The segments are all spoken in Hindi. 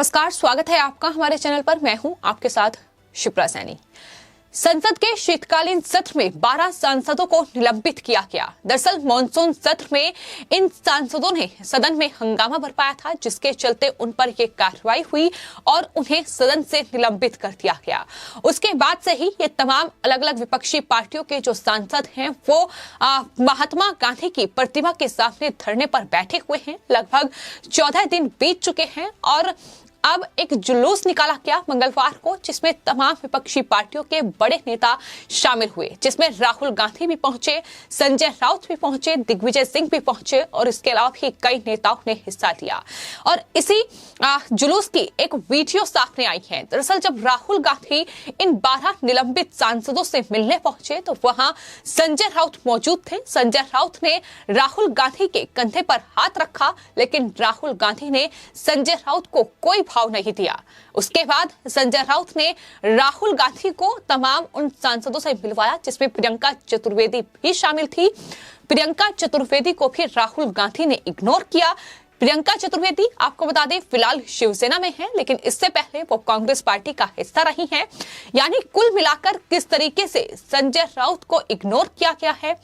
नमस्कार, स्वागत है आपका हमारे चैनल पर। मैं हूं आपके साथ शिप्रा सैनी। संसद के शीतकालीन सत्र में 12 सांसदों को निलंबित किया गया। दरअसल मानसून सत्र में इन सांसदों ने सदन में हंगामा बरपाया था, जिसके चलते उन पर यह कार्रवाई हुई और उन्हें सदन से निलंबित कर दिया गया। उसके बाद से ही ये तमाम अलग अलग विपक्षी पार्टियों के जो सांसद हैं वो महात्मा गांधी की प्रतिमा के सामने धरने पर बैठे हुए हैं। लगभग 14 दिन बीत चुके हैं और अब एक जुलूस निकाला गया मंगलवार को, जिसमें तमाम विपक्षी पार्टियों के बड़े नेता शामिल हुए, जिसमें राहुल गांधी भी पहुंचे, संजय राउत भी पहुंचे, दिग्विजय सिंह भी पहुंचे और इसके अलावा भी कई नेताओं ने हिस्सा लिया। और इसी जुलूस की एक वीडियो सामने आई है। दरअसल जब राहुल गांधी इन 12 निलंबित सांसदों से मिलने पहुंचे तो वहां संजय राउत मौजूद थे। संजय राउत ने राहुल गांधी के कंधे पर हाथ रखा, लेकिन राहुल गांधी ने संजय राउत को कोई भाव नहीं दिया। उसके बाद संजय राउत ने राहुल गांधी को तमाम उन सांसदों से मिलवाया, जिसमें प्रियंका चतुर्वेदी भी शामिल थी। प्रियंका चतुर्वेदी को भी राहुल गांधी ने इग्नोर किया। प्रियंका चतुर्वेदी आपको बता दें फिलहाल शिवसेना में है, लेकिन इससे पहले वो कांग्रेस पार्टी का हिस्सा रही हैं। यानी कुल मिलाकर किस तरीके से संजय राउत को इग्नोर किया गया है,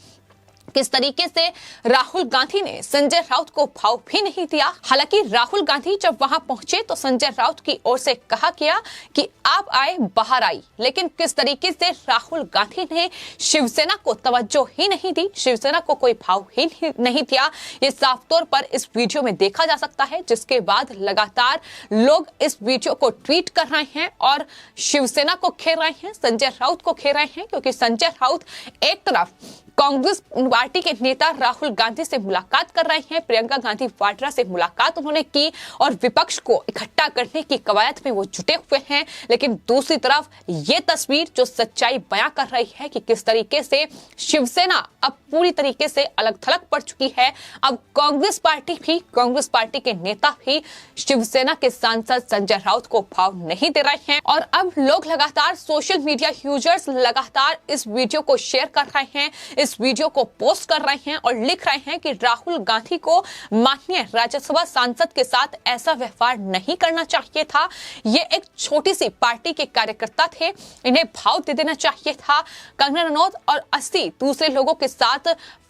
किस तरीके से राहुल गांधी ने संजय राउत को भाव भी नहीं दिया। हालांकि राहुल गांधी जब वहां पहुंचे तो संजय राउत की ओर से कहा गया कि आप आए बाहर आई, लेकिन किस तरीके से राहुल गांधी ने शिवसेना को तवज्जो ही नहीं दी, शिवसेना को कोई भाव ही नहीं दिया, ये साफ तौर पर इस वीडियो में देखा जा सकता है। जिसके बाद लगातार लोग इस वीडियो को ट्वीट कर रहे हैं और शिवसेना को घेर रहे हैं, संजय राउत को घेर रहे हैं, क्योंकि संजय राउत एक तरफ कांग्रेस पार्टी के नेता राहुल गांधी से मुलाकात कर रहे हैं, प्रियंका गांधी वाड्रा से मुलाकात उन्होंने की और विपक्ष को इकट्ठा करने की कवायद में वो जुटे हुए हैं। लेकिन दूसरी तरफ ये तस्वीर जो सच्चाई बयां कर रही है कि किस तरीके से शिवसेना अब पूरी तरीके से अलग थलग पड़ चुकी है। अब कांग्रेस पार्टी के नेता भी शिवसेना के सांसद संजय राउत को भाव नहीं दे रहे हैं और अब लोग लगातार सोशल मीडिया यूजर्स लगातार इस वीडियो को शेयर कर रहे हैं, इस वीडियो को पोस्ट कर रहे हैं और लिख रहे हैं कि राहुल गांधी को माननीय राज्यसभा सांसद के साथ ऐसा व्यवहार नहीं करना चाहिए था। ये एक छोटी सी पार्टी के कार्यकर्ता थे, इन्हें भाव दे देना चाहिए था। कंगना रनौत और 80 दूसरे लोगों के साथ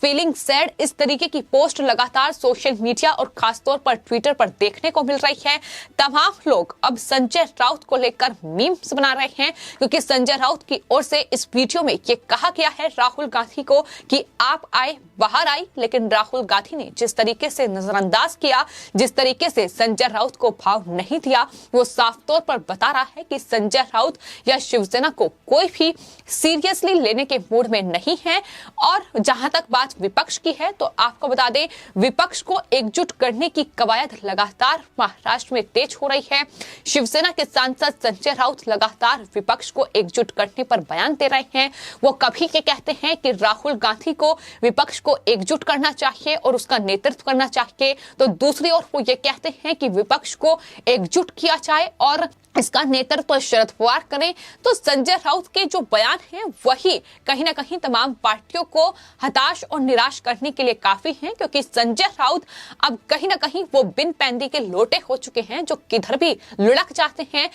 फीलिंग सैड, इस तरीके की पोस्ट लगातार सोशल मीडिया और खासतौर पर ट्विटर पर देखने को मिल रही है। तमाम लोग अब संजय राउत को लेकर मीम्स बना रहे हैं, क्योंकि संजय राउत की ओर से इस वीडियो में ये कहा गया है राहुल गांधी को कि आप आए बाहर आई, लेकिन राहुल गांधी ने जिस तरीके से नजरअंदाज किया, जिस तरीके से संजय राउत को भाव नहीं दिया, वो साफ तौर पर बता रहा है कि संजय राउत या शिवसेना को कोई भी सीरियसली लेने के मूड में नहीं है। और जहां तक बात विपक्ष की है तो आपको बता दें विपक्ष को एकजुट करने की कवायद लगातार महाराष्ट्र में तेज हो रही है। शिवसेना के सांसद संजय राउत लगातार विपक्ष को एकजुट करने पर बयान दे रहे हैं। वो कभी ये कहते हैं कि राहुल गांधी को विपक्ष को एकजुट करना चाहिए और उसका नेतृत्व करना चाहिए, तो दूसरी ओर वो ये कहते हैं कि विपक्ष को एकजुट किया जाए और इसका नेतृत्व शरद पवार करें। तो संजय राउत के जो बयान हैं वही कहीं ना कहीं तमाम पार्टियों को हताश और निराश करने के लिए काफी हैं, क्योंकि संजय राउत अब कहीं ना कहीं वो बिन पैंदी के लोटे हो चुके हैं, जो किधर भी लुढ़क जाते हैं।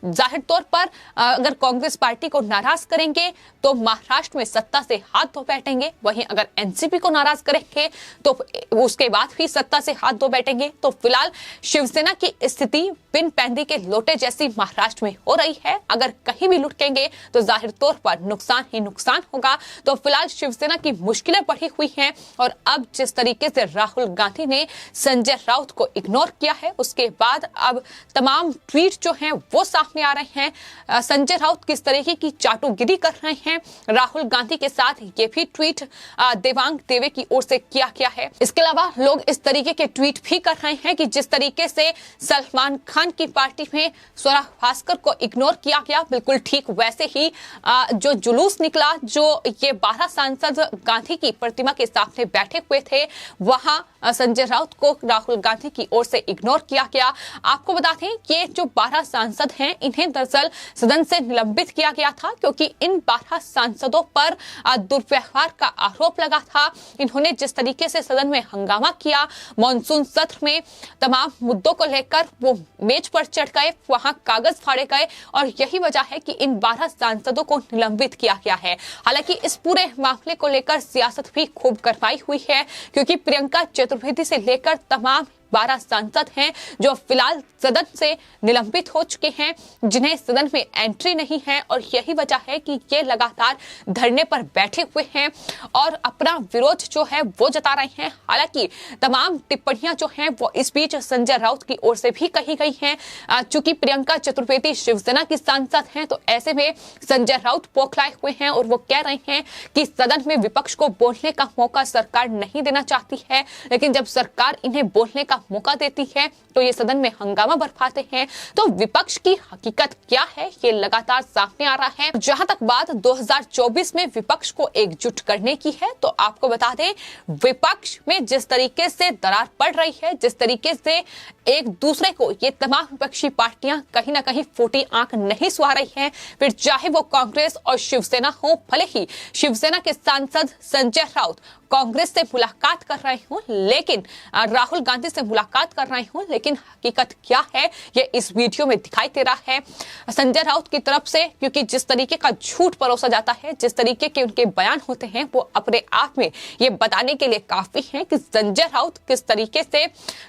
जाहिर तौर पर अगर कांग्रेस पार्टी को नाराज करेंगे तो महाराष्ट्र में सत्ता से हाथ धो बैठेंगे, वहीं अगर एनसीपी को नाराज करेंगे तो उसके बाद भी सत्ता से हाथ धो बैठेंगे। तो फिलहाल शिवसेना की स्थिति बिन पैंदी के लोटे जैसी महाराष्ट्र में हो रही है। अगर कहीं भी लुढ़केंगे तो जाहिर तौर पर नुकसान ही नुकसान होगा। तो फिलहाल शिवसेना की मुश्किलें बढ़ी हुई हैं और अब जिस तरीके से राहुल गांधी ने संजय राउत को इग्नोर किया है, उसके बाद अब तमाम ट्वीट जो हैं वो सामने आ रहे हैं। संजय राउत किस तरीके की चाटुगिरी कर रहे हैं राहुल गांधी के साथ, ये भी ट्वीट देवांग देवे की ओर से किया गया है। इसके अलावा लोग इस तरीके के ट्वीट भी कर रहे हैं कि जिस तरीके से सलमान खान की पार्टी में स्वरा भास्कर को इग्नोर किया गया, बिल्कुल ठीक वैसे ही जो जुलूस निकला, जो ये 12 सांसद गांधी की प्रतिमा के सामने बैठे हुए थे, वहां संजय राउत को राहुल गांधी की ओर से इग्नोर किया गया। आपको बता दें ये जो 12 सांसद हैं हैं, इन्हें दरअसल सदन से निलंबित किया गया था क्योंकि इन 12 सांसदों पर दुर्व्यवहार का आरोप लगा था। इन्होंने जिस तरीके से सदन में हंगामा किया, मॉनसून सत्र में तमाम मुद्दों को लेकर वो मेज पर चढ़ गए, वहां कागज फाड़े गए और यही वजह है कि इन 12 सांसदों को निलंबित किया गया है। हालांकि इस पूरे मामले को लेकर सियासत भी खूब गरमाई हुई है क्योंकि प्रियंका चतुर्वेदी से लेकर तमाम 12 सांसद हैं जो फिलहाल सदन से निलंबित हो चुके हैं, जिन्हें सदन में एंट्री नहीं है और यही वजह है कि ये लगातार धरने पर बैठे हुए हैं और अपना विरोध जो है वो जता रहे हैं। हालांकि तमाम टिप्पणियां जो हैं वो इस बीच संजय राउत की ओर से भी कही गई हैं। चूंकि प्रियंका चतुर्वेदी शिवसेना की सांसद हैं तो ऐसे में संजय राउत बौखलाए हुए हैं और वो कह रहे हैं कि सदन में विपक्ष को बोलने का मौका सरकार नहीं देना चाहती है, लेकिन जब सरकार इन्हें बोलने का मौका देती है तो ये सदन में हंगामा बरपाते हैं। तो विपक्ष की हकीकत क्या है ये लगातार सामने आ रहा है। जहां तक बात 2024 में विपक्ष को एकजुट करने की है तो आपको बता दें, विपक्ष में जिस तरीके से दरार पड़ रही है, जिस तरीके से एक दूसरे को ये तमाम विपक्षी पार्टियां कहीं ना कहीं फूटी आंख नहीं सुहा रही हैं, फिर चाहे वो कांग्रेस और शिवसेना हो। भले ही शिवसेना के सांसद संजय राउत कांग्रेस से मुलाकात कर रहे हो, लेकिन राहुल गांधी से मुलाकात कर रहे हो, लेकिन हकीकत क्या है ये इस वीडियो में दिखाई दे रहा है संजय राउत की तरफ से। क्योंकि जिस तरीके का झूठ परोसा जाता है, जिस तरीके के उनके बयान होते हैं, वो अपने आप में ये बताने के लिए काफी है कि संजय राउत किस तरीके से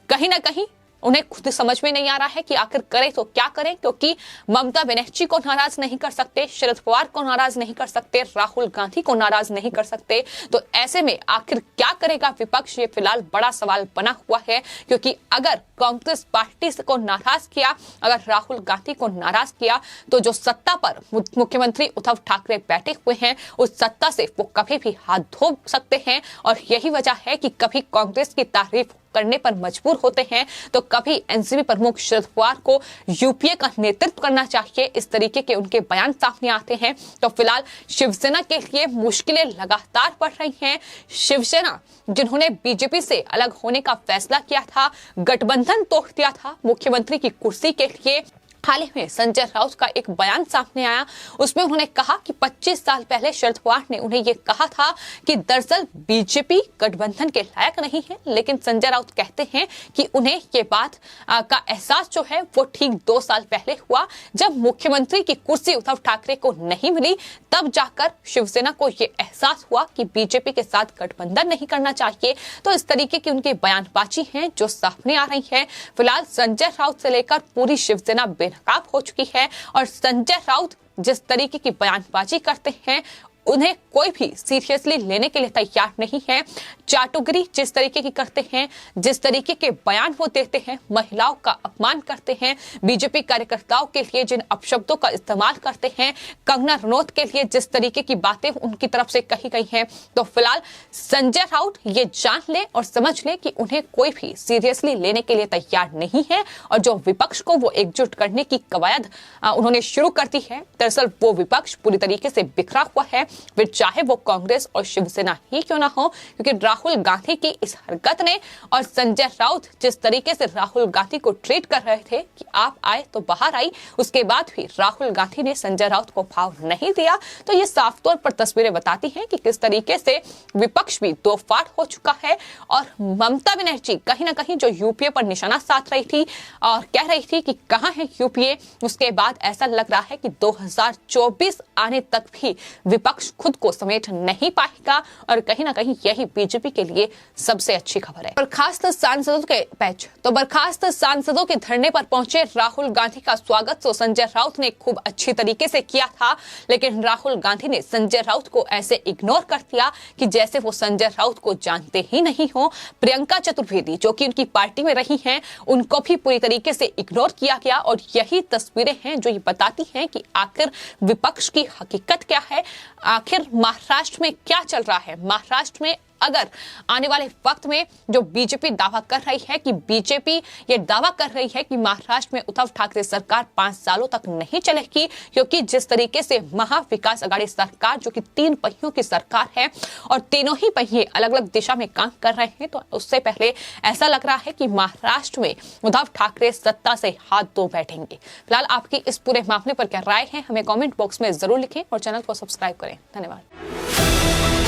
कहीं ना कहीं उन्हें खुद समझ में नहीं आ रहा है कि आखिर करें तो क्या करें। क्योंकि ममता बनर्जी को नाराज नहीं कर सकते, शरद पवार को नाराज नहीं कर सकते, राहुल गांधी को नाराज नहीं कर सकते, तो ऐसे में आखिर क्या करेगा विपक्ष, ये फिलहाल बड़ा सवाल बना हुआ है। क्योंकि अगर कांग्रेस पार्टी को नाराज किया, अगर राहुल गांधी को नाराज किया, तो जो सत्ता पर मुख्यमंत्री उद्धव ठाकरे बैठे हुए हैं उस सत्ता से वो कभी भी हाथ धो सकते हैं। और यही वजह है कि कभी कांग्रेस की तारीफ करने पर मजबूर होते हैं तो कभी एनसीपी प्रमुख शरद पवार को यूपीए का नेतृत्व करना चाहिए, इस तरीके के उनके बयान सामने आते हैं। तो फिलहाल शिवसेना के लिए मुश्किलें लगातार बढ़ रही हैं। शिवसेना जिन्होंने बीजेपी से अलग होने का फैसला किया था, गठबंधन तोड़ दिया था मुख्यमंत्री की कुर्सी के लिए, हाल ही में संजय राउत का एक बयान सामने आया, उसमें उन्होंने कहा कि 25 साल पहले शरद पवार ने उन्हें ये कहा था कि दरअसल बीजेपी गठबंधन के लायक नहीं है। लेकिन संजय राउत कहते हैं कि उन्हें ये बात का एहसास जो है वो ठीक 2 साल पहले हुआ, जब मुख्यमंत्री की कुर्सी उद्धव ठाकरे को नहीं मिली, तब जाकर शिवसेना को ये एहसास हुआ कि बीजेपी के साथ गठबंधन नहीं करना चाहिए। तो इस तरीके की उनकी बयानबाजी है जो सामने आ रही है। फिलहाल संजय राउत से लेकर पूरी शिवसेना बेनकाब हो चुकी है और संजय राउत जिस तरीके की बयानबाजी करते हैं उन्हें कोई भी सीरियसली लेने के लिए तैयार नहीं है। चाटुकरी जिस तरीके की करते हैं, जिस तरीके के बयान वो देते हैं, महिलाओं का अपमान करते हैं, बीजेपी कार्यकर्ताओं के लिए जिन अपशब्दों का इस्तेमाल करते हैं, कंगना रनौत के लिए जिस तरीके की बातें उनकी तरफ से कही गई हैं, तो फिलहाल संजय राउत ये जान ले और समझ ले कि उन्हें कोई भी सीरियसली लेने के लिए तैयार नहीं है और जो विपक्ष को वो एकजुट करने की कवायद उन्होंने शुरू कर दी है, दरअसल वो विपक्ष पूरी तरीके से बिखरा हुआ है, फिर चाहे वो कांग्रेस और शिवसेना ही क्यों ना हो। क्योंकि राहुल गांधी की इस हरकत ने और संजय राउत जिस तरीके से राहुल गांधी को ट्रीट कर रहे थे कि आप आए तो बाहर आई, उसके बाद भी राहुल गांधी ने संजय राउत को भाव नहीं दिया, तो ये साफ तौर पर तस्वीरें बताती हैं कि किस तरीके से विपक्ष भी दो फाड़ हो चुका है। और ममता बनर्जी कहीं ना कहीं जो यूपीए पर निशाना साध रही थी और कह रही थी कि कहां है यूपीए, उसके बाद ऐसा लग रहा है कि 2024 आने तक भी विपक्ष खुद को समेट नहीं पाएगा और कहीं ना कहीं यही बीजेपी के लिए सबसे अच्छी खबर है। बर्खास्त सांसदों के पैच, तो बर्खास्त सांसदों के धरने पर पहुंचे राहुल गांधी का स्वागत तो संजय राउत ने खूब अच्छी तरीके से किया था, लेकिन राहुल गांधी ने संजय राउत को ऐसे इग्नोर कर दिया कि जैसे वो संजय राउत को जानते ही नहीं हो। प्रियंका चतुर्वेदी जो कि उनकी पार्टी में रही हैं, उनको भी पूरी तरीके से इग्नोर किया गया और यही तस्वीरें हैं जो ये बताती हैं कि आखिर विपक्ष की हकीकत क्या है, आखिर महाराष्ट्र में क्या चल रहा है। महाराष्ट्र में अगर आने वाले वक्त में जो बीजेपी दावा कर रही है कि बीजेपी ये दावा कर रही है कि महाराष्ट्र में उद्धव ठाकरे सरकार 5 सालों तक नहीं चलेगी, क्योंकि जिस तरीके से महाविकास आघाड़ी सरकार जो कि 3 पहियों की सरकार है और तीनों ही पहिए अलग अलग दिशा में काम कर रहे हैं, तो उससे पहले ऐसा लग रहा है कि महाराष्ट्र में उद्धव ठाकरे सत्ता से हाथ धो बैठेंगे। फिलहाल आपकी इस पूरे मामले पर क्या राय है, हमें कमेंट बॉक्स में जरूर लिखें और चैनल को सब्सक्राइब करें। धन्यवाद।